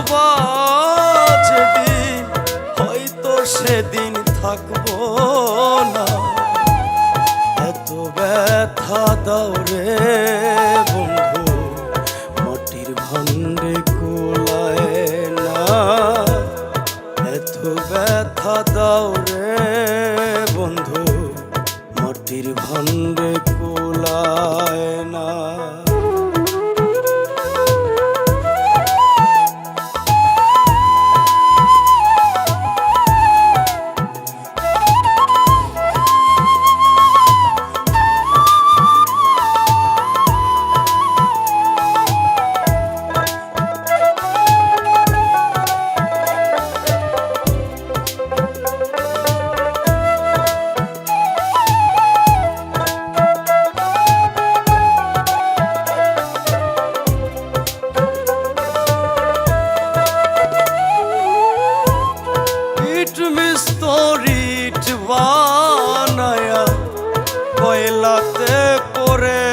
বুঝবা যেদিন হয়তো সেদিন থাকবো না। এত ব্যথা দাও রে বন্ধু মাটির ভান্ডে কোলায় না। এত ব্যথা দাও রে বন্ধু মাটির ভান্ডে কোলায় না। মিস্তরিট বানায়া কয়লাতে পরে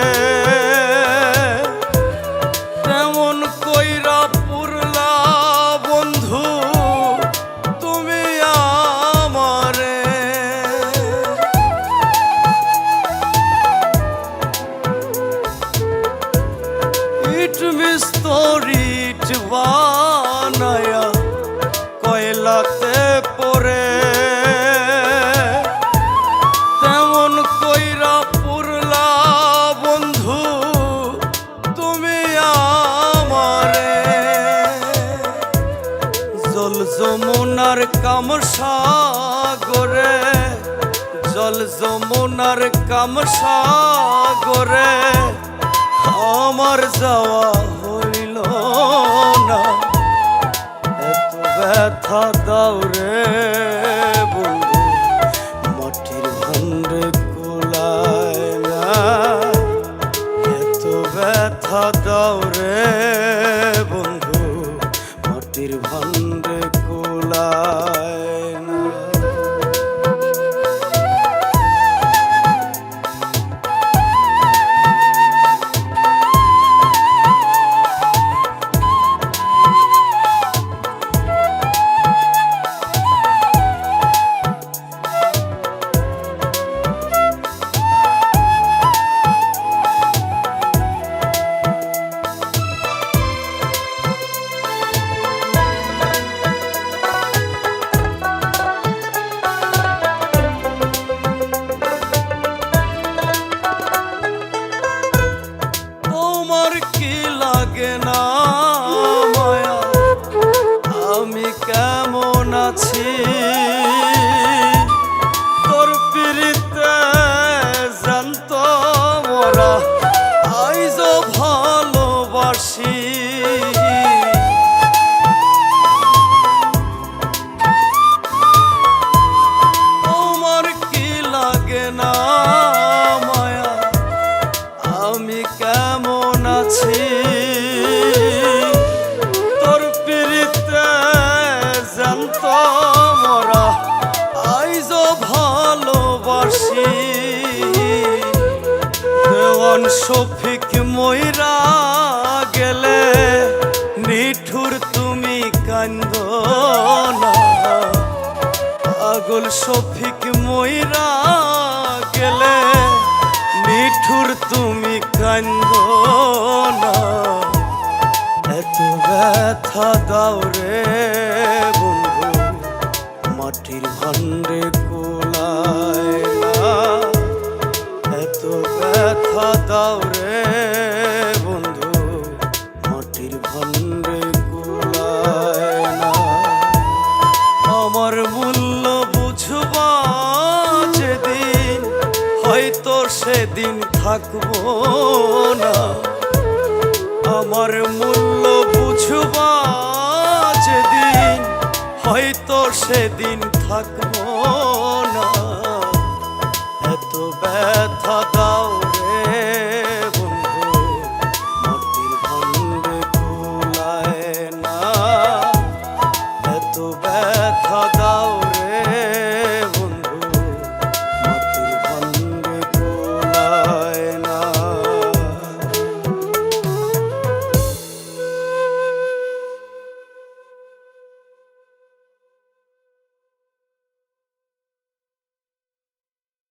তেমন কইরা পুরলা বন্ধু তুমি আমারে। ইট মিস্তরিট বানায়া কয়লাতে পরে তেমন কইরা পুরলা বন্ধু তুমি আমারে। জল যমুনার কাম সাগরে জল যমুনার কাম সাগরে আমার যাওয়া হইল না। ব্যথা দাও রে বন্ধু মাটির ভান্ডে কোলায় না। এত ব্যথা দাও রে বন্ধু মাটির ভান্ডে কোলায় না। না মায়া আমি কেমন আছি তোর পিরিতে জানত মোরা আইজ ভালোবাসি। তোমার কি লাগে না মায়া আমি কেমন আছি মরা আইজ ভালোবাসি। দেওয়ান শফিক মইরা গেলে নিঠুর তুমি কান্দ না। পাগল শফিক মইরা গেলে নিঠুর তুমি কান্দ না। এত ব্যথা দাও রে বন্ধু মাটির ভান্ডে কোলায় না। এত ব্যথা দাও রে বন্ধু মাটির ভান্ডে কোলায় না। আমার মূল্য বুঝবা যেদিন হয়তো সেদিন থাকবো না। আমার মূল্য বুঝবা যেদিন হয়তো সেদিন থাকবো